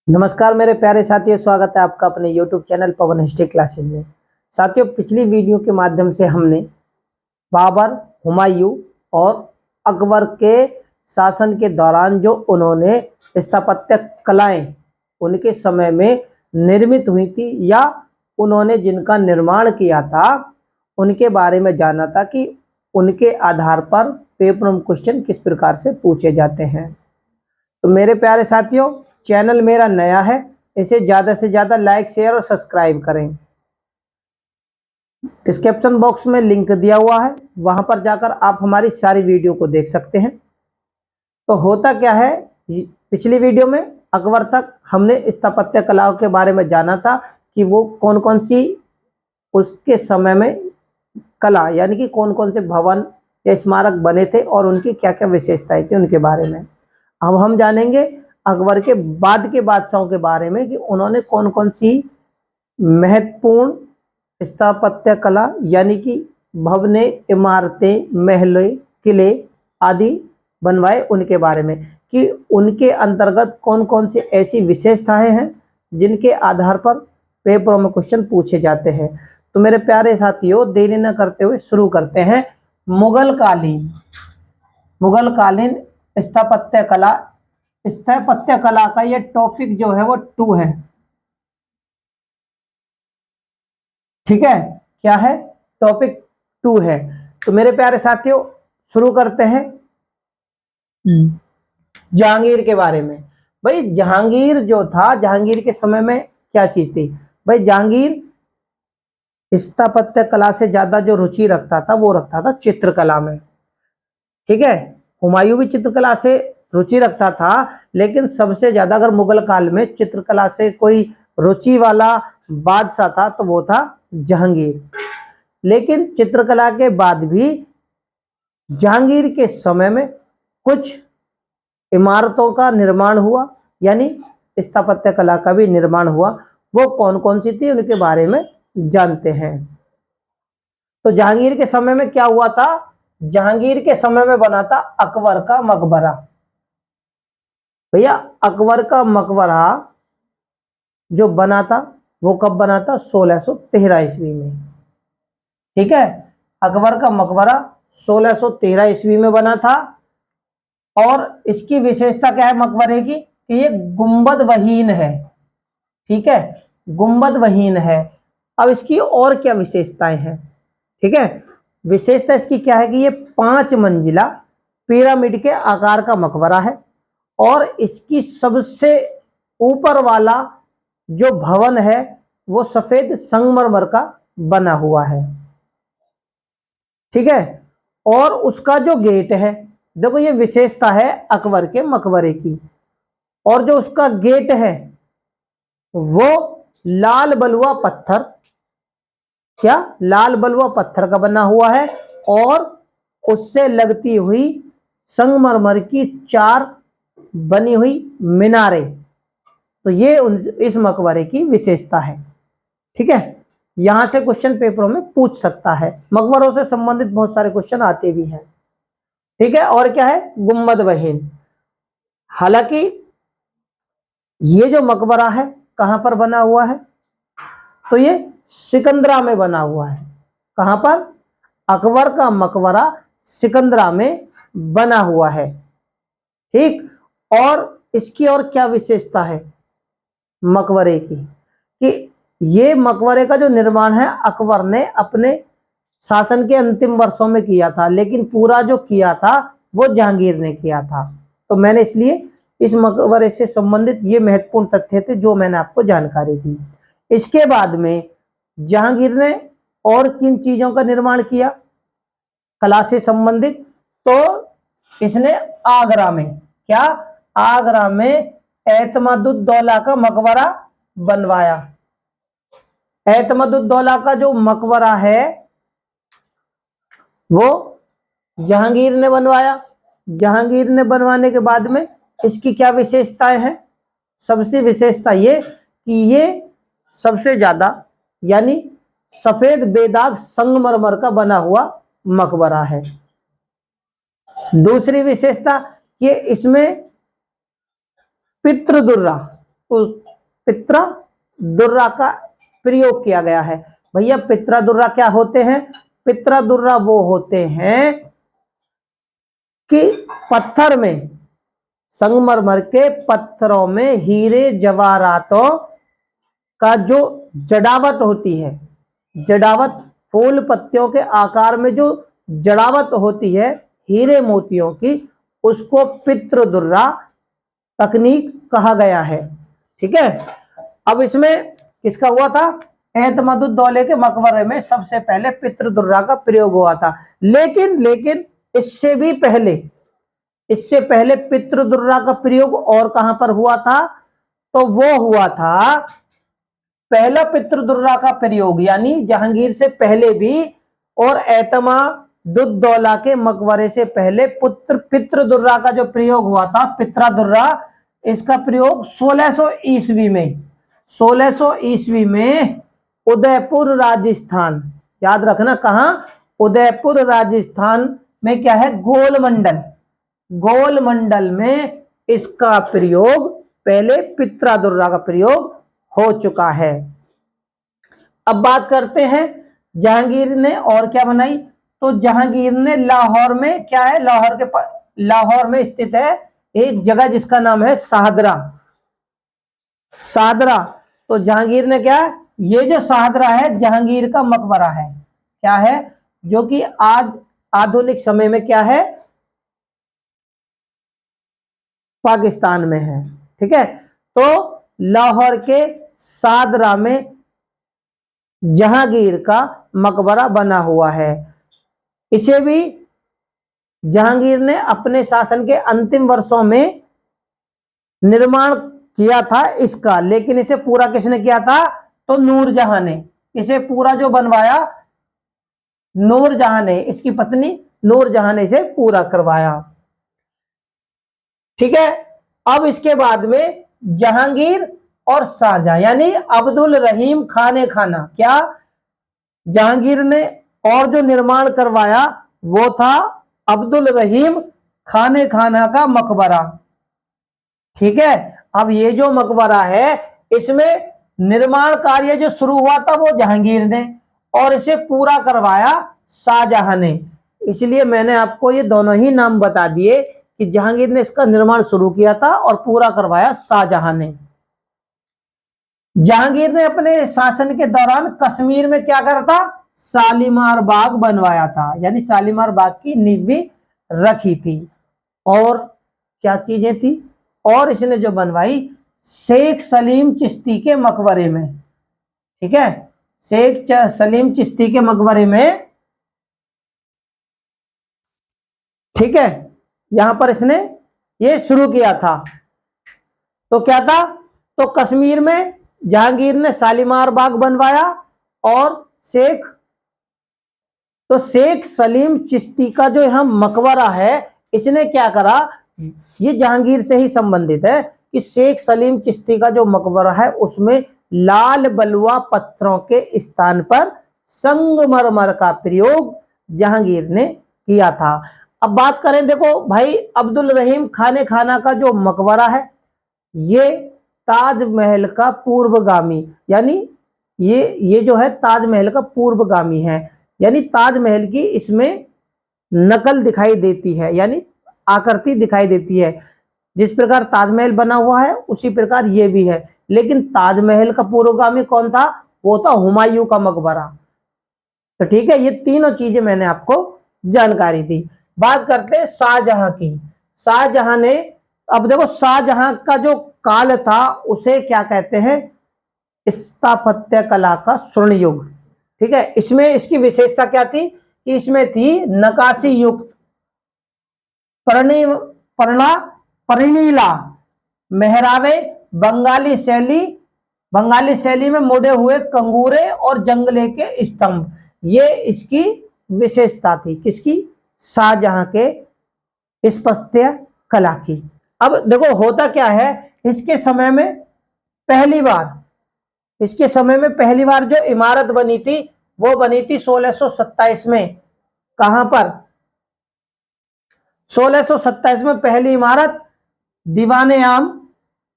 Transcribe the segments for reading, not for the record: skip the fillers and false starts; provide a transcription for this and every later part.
नमस्कार मेरे प्यारे साथियों, स्वागत है आपका अपने YouTube चैनल पवन हिस्ट्री क्लासेस में। साथियों, पिछली वीडियो के माध्यम से हमने बाबर, हुमायूं और अकबर के शासन के दौरान जो उन्होंने स्थापत्य कलाएं उनके समय में निर्मित हुई थी या उन्होंने जिनका निर्माण किया था उनके बारे में जाना था कि उनके आधार पर पेपर में क्वेश्चन किस प्रकार से पूछे जाते हैं। तो मेरे प्यारे साथियों, चैनल मेरा नया है, इसे ज़्यादा से ज़्यादा लाइक, शेयर और सब्सक्राइब करें। डिस्क्रिप्शन बॉक्स में लिंक दिया हुआ है, वहां पर जाकर आप हमारी सारी वीडियो को देख सकते हैं। तो होता क्या है, पिछली वीडियो में अकबर तक हमने स्थापत्य कलाओं के बारे में जाना था कि वो कौन कौन सी उसके समय में कला यानी कि कौन कौन से भवन या स्मारक बने थे और उनकी क्या क्या विशेषताएं थी उनके बारे में। अब हम जानेंगे अकबर के बाद के बादशाहों के बारे में कि उन्होंने कौन कौन सी महत्वपूर्ण स्थापत्य कला यानी कि भवने, इमारतें, महल, किले आदि बनवाए उनके बारे में, कि उनके अंतर्गत कौन कौन सी ऐसी विशेषताएं हैं जिनके आधार पर पेपरों में क्वेश्चन पूछे जाते हैं। तो मेरे प्यारे साथियों, देरी न करते हुए शुरू करते हैं। मुगल कालीन स्थापत्य कला का ये टॉपिक जो है वो 2 है। ठीक है, क्या है? टॉपिक 2 है। तो मेरे प्यारे साथियों, शुरू करते हैं जहांगीर के बारे में। भाई, जहांगीर जो था, जहांगीर के समय में क्या चीज थी? भाई, जहांगीर स्थापत्य कला से ज्यादा जो रुचि रखता था वो रखता था चित्रकला में। ठीक है, हुमायूं भी चित्रकला से रुचि रखता था, लेकिन सबसे ज्यादा अगर मुगल काल में चित्रकला से कोई रुचि वाला बादशाह था तो वो था जहांगीर। लेकिन चित्रकला के बाद भी जहांगीर के समय में कुछ इमारतों का निर्माण हुआ, यानी स्थापत्य कला का भी निर्माण हुआ। वो कौन कौन सी थी उनके बारे में जानते हैं। तो जहांगीर के समय में क्या हुआ था? जहांगीर के समय में बना था अकबर का मकबरा। भैया, अकबर का मकबरा जो बना था वो कब बना था? 1613 ईस्वी में। ठीक है, अकबर का मकबरा 1613 ईस्वी में बना था। और इसकी विशेषता क्या है मकबरे की? कि ये गुंबद वहीन है। ठीक है, गुंबद वहीन है। अब इसकी और क्या विशेषताएं हैं? ठीक है, विशेषता इसकी क्या है कि ये 5 मंजिला पिरामिड के आकार का मकबरा है और इसकी सबसे ऊपर वाला जो भवन है वो सफेद संगमरमर का बना हुआ है। ठीक है, और उसका जो गेट है, देखो ये विशेषता है अकबर के मकबरे की। और जो उसका गेट है वो लाल बलुआ पत्थर, क्या लाल बलुआ पत्थर का बना हुआ है और उससे लगती हुई संगमरमर की 4 बनी हुई मीनारें। तो ये इस मकबरे की विशेषता है। ठीक है, यहां से क्वेश्चन पेपरों में पूछ सकता है। मकबरों से संबंधित बहुत सारे क्वेश्चन आते भी हैं। ठीक है, और क्या है? गुम्बद वहीन। हालांकि ये जो मकबरा है कहां पर बना हुआ है? तो ये सिकंदरा में बना हुआ है। कहां पर? अकबर का मकबरा सिकंदरा में बना हुआ है। ठीक, और इसकी और क्या विशेषता है मकबरे की? कि ये मकबरे का जो निर्माण है अकबर ने अपने शासन के अंतिम वर्षों में किया था, लेकिन पूरा जो किया था वो जहांगीर ने किया था। तो मैंने इसलिए इस मकबरे से संबंधित ये महत्वपूर्ण तथ्य थे जो मैंने आपको जानकारी दी। इसके बाद में जहांगीर ने और किन चीजों का निर्माण किया कला से संबंधित? तो इसने आगरा में, क्या? आगरा में एतमादुद्दौला का मकबरा बनवाया। एतमादुद्दौला का जो मकबरा है वो जहांगीर ने बनवाया। जहांगीर ने बनवाने के बाद में इसकी क्या विशेषताएं हैं? सबसे विशेषता ये कि ये सबसे ज्यादा यानी सफेद बेदाग संगमरमर का बना हुआ मकबरा है। दूसरी विशेषता ये इसमें पितृदुर्रा उस पित्रा दुर्रा का प्रयोग किया गया है। भैया पित्रा दुर्रा क्या होते हैं? पित्रा दुर्रा वो होते हैं कि पत्थर में, संगमरमर के पत्थरों में हीरे जवाहरातों का जो जड़ावट होती है, जड़ावट फूल पत्तियों के आकार में जो जड़ावट होती है हीरे मोतियों की, उसको पित्र दुर्रा तकनीक कहा गया है। ठीक है। अब इसमें किसका हुआ था? एतमदुद्दौले के मकबरे में सबसे पहले पित्र दुर्रा का प्रयोग हुआ था। लेकिन इससे भी पहले, इससे पहले पित्र दुर्रा का प्रयोग और कहां पर हुआ था? तो वो हुआ था पहला पित्र दुर्रा का प्रयोग, यानी जहांगीर से पहले भी और एतमादुद्दौला के मकबरे से पहले पुत्र पित्र दुर्रा का जो प्रयोग हुआ था, पित्रा दुर्रा, इसका प्रयोग 1600 ईस्वी में, 1600 ईस्वी में उदयपुर राजस्थान, याद रखना कहां? उदयपुर राजस्थान में क्या है? गोलमंडल, गोलमंडल में इसका प्रयोग, पहले पित्रा दुर्रा का प्रयोग हो चुका है। अब बात करते हैं जहांगीर ने और क्या बनाई। तो जहांगीर ने लाहौर में, क्या है लाहौर के, लाहौर में स्थित है एक जगह जिसका नाम है शाहदरा, शाहदरा। तो जहांगीर ने क्या, ये जो शाहदरा है जहांगीर का मकबरा है, क्या है? जो कि आज आधुनिक समय में क्या है? पाकिस्तान में है। ठीक है। तो लाहौर के शाहदरा में जहांगीर का मकबरा बना हुआ है। इसे भी जहांगीर ने अपने शासन के अंतिम वर्षों में निर्माण किया था इसका, लेकिन इसे पूरा किसने किया था? तो नूरजहां ने। इसे पूरा जो बनवाया नूरजहां ने, इसकी पत्नी नूरजहां ने इसे पूरा करवाया। ठीक है। अब इसके बाद में जहांगीर और शाहजहां, यानी अब्दुल रहीम खाने खाना, क्या जहांगीर ने और जो निर्माण करवाया वो था अब्दुल रहीम खाने खाना का मकबरा। ठीक है। अब ये जो मकबरा है इसमें निर्माण कार्य जो शुरू हुआ था वो जहांगीर ने, और इसे पूरा करवाया शाहजहां ने। इसलिए मैंने आपको ये दोनों ही नाम बता दिए कि जहांगीर ने इसका निर्माण शुरू किया था और पूरा करवाया शाहजहां ने। जहांगीर ने अपने शासन के दौरान कश्मीर में क्या करा था? शालीमार बाग बनवाया था, यानी शालीमार बाग की नींव भी रखी थी। और क्या चीजें थी और इसने जो बनवाई? शेख सलीम चिश्ती के मकबरे में। ठीक है। शेख सलीम चिश्ती के मकबरे में, ठीक है, यहां पर इसने ये शुरू किया था। तो क्या था? तो कश्मीर में जहांगीर ने शालीमार बाग बनवाया और शेख सलीम चिश्ती का जो यहां मकबरा है इसने क्या करा? ये जहांगीर से ही संबंधित है कि शेख सलीम चिश्ती का जो मकबरा है उसमें लाल बलुआ पत्थरों के स्थान पर संगमरमर का प्रयोग जहांगीर ने किया था। अब बात करें, देखो भाई, अब्दुल रहीम खाने खाना का जो मकबरा है ये ताजमहल का पूर्वगामी, यानी ये जो है ताजमहल का पूर्वगामी है, यानी ताजमहल की इसमें नकल दिखाई देती है, यानी आकृति दिखाई देती है। जिस प्रकार ताजमहल बना हुआ है उसी प्रकार ये भी है, लेकिन ताजमहल का पूर्वगामी कौन था? वो था हुमायूं का मकबरा। तो ठीक है, ये तीनों चीजें मैंने आपको जानकारी दी। बात करते हैं शाहजहां की। शाहजहां ने, अब देखो शाहजहां का जो काल था उसे क्या कहते हैं? स्थापत्य कला का स्वर्ण युग। ठीक है। इसमें इसकी विशेषता क्या थी कि इसमें थी नकाशी युक्त परिणीला मेहरावे, बंगाली शैली में मुड़े हुए कंगूरे और जंगले के स्तंभ, ये इसकी विशेषता थी। किसकी? शाहजहां के स्थापत्य कला की। अब देखो होता क्या है, इसके समय में पहली बार जो इमारत बनी थी वो बनी थी 1627 में। कहां पर? 1627 में पहली इमारत दीवाने आम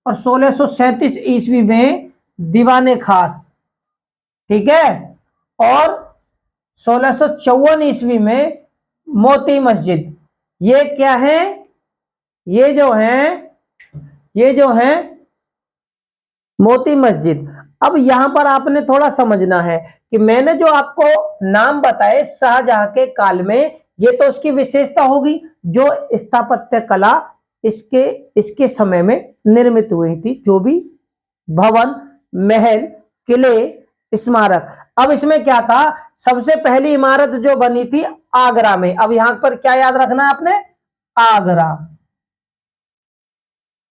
और 1637 ईस्वी में दीवाने खास, ठीक है, और 1654 ईस्वी में मोती मस्जिद। ये क्या है, ये जो है मोती मस्जिद। अब यहां पर आपने थोड़ा समझना है कि मैंने जो आपको नाम बताए शाहजहां के काल में, ये तो उसकी विशेषता होगी जो स्थापत्य कला इसके समय में निर्मित हुई थी, जो भी भवन, महल, किले, स्मारक। अब इसमें क्या था, सबसे पहली इमारत जो बनी थी आगरा में। अब यहां पर क्या याद रखना है आपने, आगरा,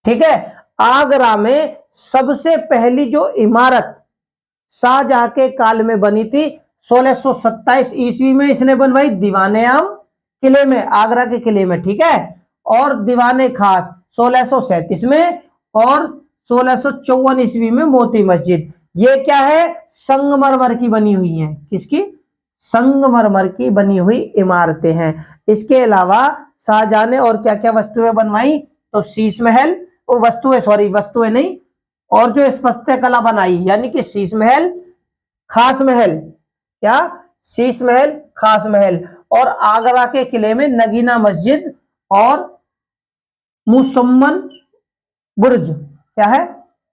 ठीक है। आगरा में सबसे पहली जो इमारत शाहजहां के काल में बनी थी 1627 ईस्वी में इसने बनवाई, दीवाने आम किले में, आगरा के किले में, ठीक है। और दीवाने खास 1637 में, और 1654 ईस्वी में मोती मस्जिद। ये क्या है, संगमरमर की बनी हुई है, किसकी, संगमरमर की बनी हुई इमारतें हैं। इसके अलावा शाहजहां ने और क्या क्या वस्तुएं बनवाई, तो शीश महल, वस्तुएं नहीं, और जो स्थापत्य कला बनाई, यानी कि शीश महल, खास महल, क्या, शीश महल, खास महल, और आगरा के किले में नगीना मस्जिद और मुसम्मन बुर्ज, क्या है,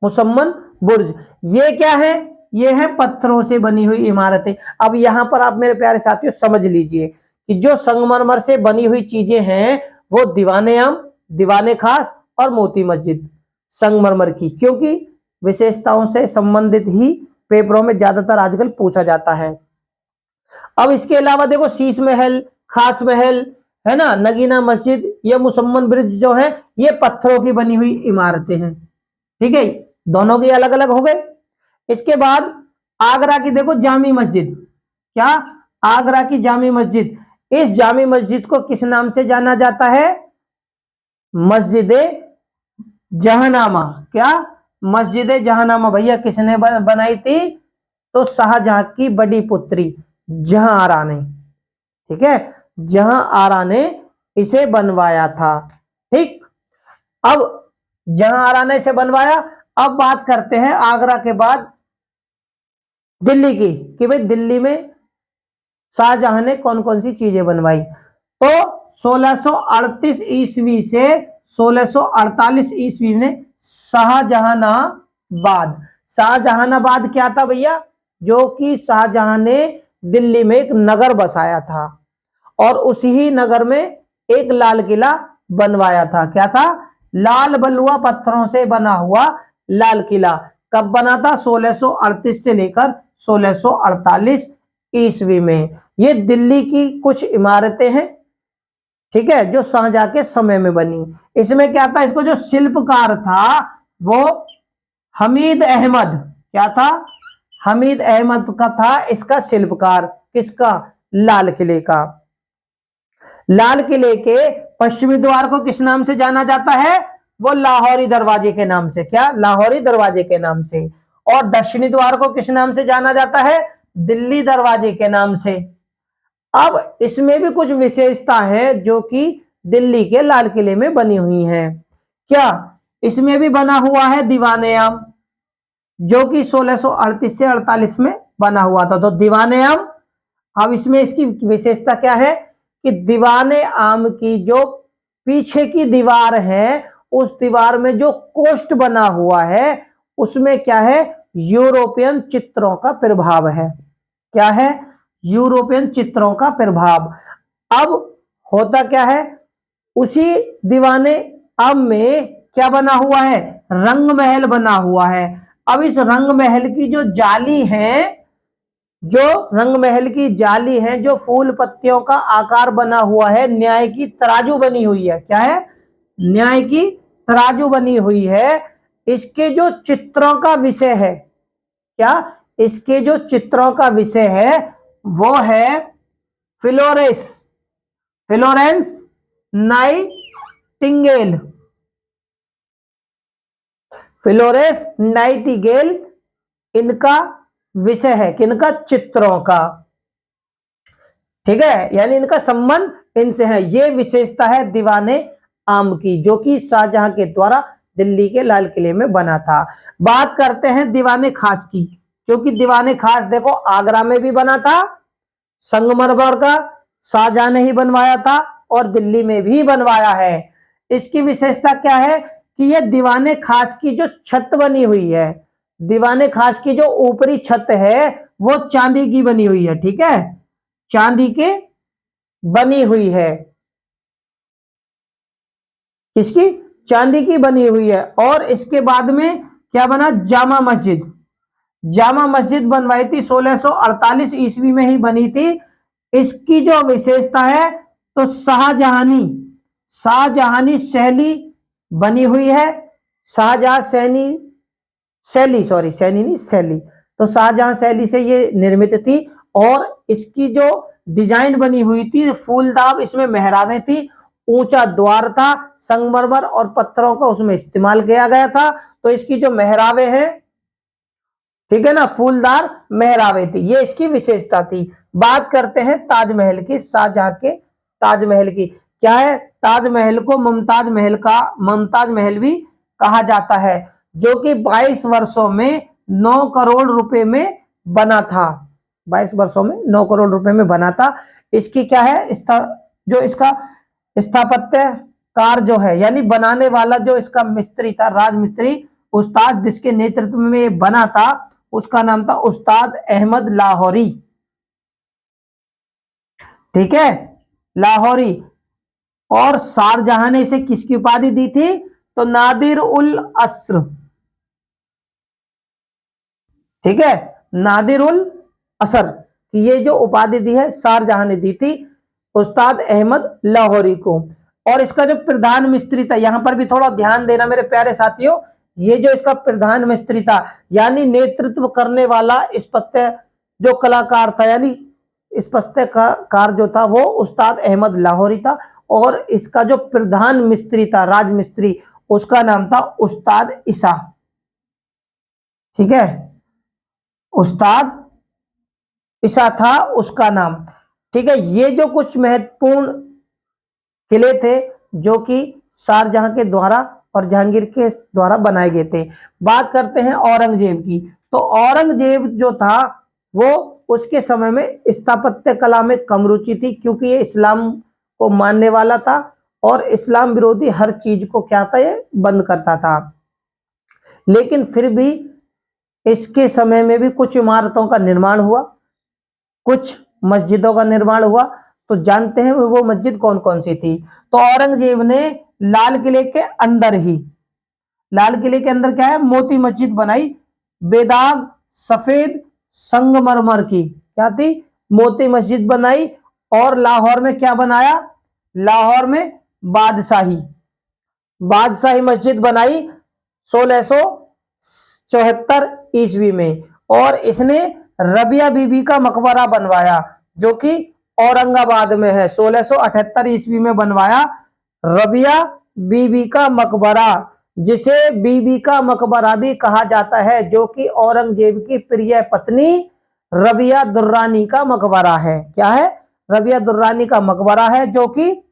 मुसम्मन बुर्ज। ये क्या है, ये है पत्थरों से बनी हुई इमारतें। अब यहां पर आप मेरे प्यारे साथियों समझ लीजिए कि जो संगमरमर से बनी हुई चीजें हैं वो दीवाने आम, दीवाने खास और मोती मस्जिद संगमरमर की, क्योंकि विशेषताओं से संबंधित ही पेपरों में ज्यादातर आजकल पूछा जाता है। अब इसके अलावा देखो शीश महल, खास महल, है ना, नगीना मस्जिद, ये मुसम्मन ब्रिज जो है ये पत्थरों की बनी हुई इमारतें हैं, ठीक है। दोनों की अलग अलग हो गए। इसके बाद आगरा की देखो जामी मस्जिद, क्या, आगरा की जामी मस्जिद। इस जामी मस्जिद को किस नाम से जाना जाता है, मस्जिद जहानामा, क्या, मस्जिद जहानामा। भैया किसने बनाई थी, तो शाहजहां की बड़ी पुत्री जहां आरा ने, ठीक है, जहां आरा ने इसे बनवाया था, ठीक। अब जहां आरा ने इसे बनवाया। अब बात करते हैं आगरा के बाद दिल्ली की, कि भाई दिल्ली में शाहजहां ने कौन कौन सी चीजें बनवाई। तो 1638 ईस्वी से 1648 ईस्वी में शाहजहानाबाद, शाहजहानाबाद क्या था भैया, जो कि शाहजहां ने दिल्ली में एक नगर बसाया था, और उसी नगर में एक लाल किला बनवाया था। क्या था, लाल बलुआ पत्थरों से बना हुआ लाल किला। कब बना था, 1638 से लेकर 1648 ईस्वी में। ये दिल्ली की कुछ इमारतें हैं, ठीक है, जो शाहजहां के समय में बनी। इसमें क्या था, इसको जो शिल्पकार था वो हमीद अहमद, क्या था, हमीद अहमद का था इसका शिल्पकार, किसका, लाल किले का। लाल किले के पश्चिमी द्वार को किस नाम से जाना जाता है, वो लाहौरी दरवाजे के नाम से, क्या, लाहौरी दरवाजे के नाम से। और दक्षिणी द्वार को किस नाम से जाना जाता है, दिल्ली दरवाजे के नाम से। अब इसमें भी कुछ विशेषता है जो कि दिल्ली के लाल किले में बनी हुई हैं। क्या, इसमें भी बना हुआ है दीवाने आम, जो कि 1638 से 48 में बना हुआ था, तो दीवाने आम। अब इसमें इसकी विशेषता क्या है कि दीवाने आम की जो पीछे की दीवार है, उस दीवार में जो कोष्ठ बना हुआ है उसमें क्या है, यूरोपियन चित्रों का प्रभाव है। क्या है, यूरोपियन चित्रों का प्रभाव। अब होता क्या है, उसी दीवाने आम में क्या बना हुआ है, रंग महल बना हुआ है। अब इस रंग महल की जो जाली है, जो रंग महल की जाली है, जो फूल पत्तियों का आकार बना हुआ है, न्याय की तराजू बनी हुई है। क्या है, न्याय की तराजू बनी हुई है। इसके जो चित्रों का विषय है, क्या, इसके जो चित्रों का विषय है वो है फ्लोरेंस नाइटिंगेल, फ्लोरेंस नाइटिंगेल इनका विषय है, किनका, चित्रों का, ठीक है, यानी इनका संबंध इनसे है। ये विशेषता है दीवाने आम की, जो कि शाहजहां के द्वारा दिल्ली के लाल किले में बना था। बात करते हैं दीवाने खास की, क्योंकि दीवाने खास देखो आगरा में भी बना था संगमरमर का, शाहजहां ने ही बनवाया था और दिल्ली में भी बनवाया है। इसकी विशेषता क्या है कि यह दीवाने खास की जो छत बनी हुई है, दीवाने खास की जो ऊपरी छत है वो चांदी की बनी हुई है, ठीक है, चांदी के बनी हुई है। किसकी? चांदी की बनी हुई है। और इसके बाद में क्या बना? जामा मस्जिद। जामा मस्जिद बनवाई थी 1648 ईस्वी में ही बनी थी। इसकी जो विशेषता है तो शाहजहानी शैली बनी हुई है। शाहजहां शैली, तो शाहजहां शैली से ये निर्मित थी। और इसकी जो डिजाइन बनी हुई थी फूलदार, इसमें मेहराबें थी, ऊंचा द्वार था, संगमरमर और पत्थरों का उसमें इस्तेमाल किया गया था। तो इसकी जो मेहराबें हैं, ठीक है ना, फूलदार मेहराबें थी, ये इसकी विशेषता थी। बात करते हैं ताजमहल की, शाहजहां के ताजमहल की। क्या है? ताजमहल को मुमताज महल भी कहा जाता है, जो कि 22 वर्षों में 9 करोड़ रुपए में बना था। 22 वर्षों में 9 करोड़ रुपए में बना था। इसकी क्या है? जो इसका स्थापत्य कार जो है, यानी बनाने वाला जो इसका मिस्त्री था, राजमिस्त्री उस्ताद जिसके नेतृत्व में बना था, उसका नाम था उस्ताद अहमद लाहौरी, ठीक है, लाहौरी। और शाहजहां ने इसे किसकी उपाधि दी थी? तो नादिर उल अस्र, ठीक है, नादिर उल असर की ये जो उपाधि दी है शाहजहां ने दी थी उस्ताद अहमद लाहौरी को। और इसका जो प्रधान मिस्त्री था, यहां पर भी थोड़ा ध्यान देना मेरे प्यारे साथियों, ये जो इसका प्रधान मिस्त्री था यानी नेतृत्व करने वाला स्थापत्य जो कलाकार था, यानी स्थापत्य कार जो था वो उस्ताद अहमद लाहौरी था। और इसका जो प्रधान मिस्त्री था, राजमिस्त्री, उसका नाम था उस्ताद ईसा, ठीक है, उस्ताद ईसा था उसका नाम, ठीक है। ये जो कुछ महत्वपूर्ण किले थे जो कि शाहजहां के द्वारा और जहांगीर के द्वारा बनाए गए थे। बात करते हैं औरंगजेब की। तो औरंगजेब जो था वो उसके समय में स्थापत्य कला में कम रुचि थी, क्योंकि ये इस्लाम को मानने वाला था और इस्लाम विरोधी हर चीज को क्या था, ये बंद करता था। लेकिन फिर भी इसके समय में भी कुछ इमारतों का निर्माण हुआ, कुछ मस्जिदों का निर्माण हुआ। तो जानते हैं वो मस्जिद कौन कौन सी थी? तो औरंगजेब ने लाल किले के अंदर ही, लाल किले के अंदर क्या है, मोती मस्जिद बनाई, बेदाग सफेद संगमरमर की, क्या थी? मोती मस्जिद बनाई। और लाहौर में क्या बनाया? लाहौर में बादशाही मस्जिद बनाई 1674 ईस्वी में। और इसने रबिया बीबी का मकबरा बनवाया, जो कि औरंगाबाद में है, 1678 ईस्वी में बनवाया रबिया बीबी का मकबरा, जिसे बीबी का मकबरा भी कहा जाता है, जो कि औरंगजेब की प्रिय पत्नी रबिया दुर्रानी का मकबरा है। क्या है? रबिया दुर्रानी का मकबरा है, जो कि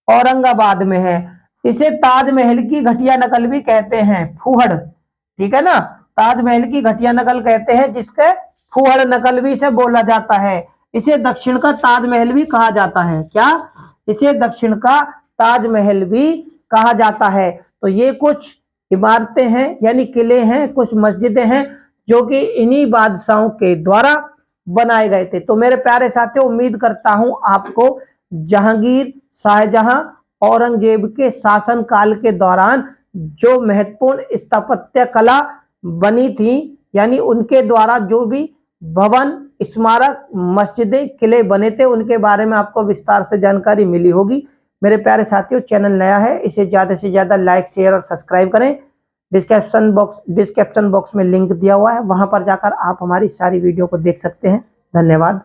औरंगाबाद में है। इसे ताजमहल की घटिया नकल भी कहते हैं, फूहड़, ठीक है ना, ताजमहल की घटिया नकल कहते हैं, जिसके फूहड़ नकल भी इसे बोला जाता है। इसे दक्षिण का ताजमहल भी कहा जाता है। क्या? इसे दक्षिण का ताजमहल भी कहा जाता है। तो ये कुछ इमारतें हैं, यानी किले हैं, कुछ मस्जिदें हैं, जो कि इन्हीं बादशाहों के द्वारा बनाए गए थे। तो मेरे प्यारे साथियों, उम्मीद करता हूं आपको जहांगीर, शाहजहां, औरंगजेब के शासन काल के दौरान जो महत्वपूर्ण स्थापत्य कला बनी थी, यानी उनके द्वारा जो भी भवन, स्मारक, मस्जिदें, किले बने थे, उनके बारे में आपको विस्तार से जानकारी मिली होगी। मेरे प्यारे साथियों, चैनल नया है, इसे ज्यादा से ज्यादा लाइक, शेयर और सब्सक्राइब करें। डिस्क्रिप्शन बॉक्स में लिंक दिया हुआ है, वहां पर जाकर आप हमारी सारी वीडियो को देख सकते हैं। धन्यवाद।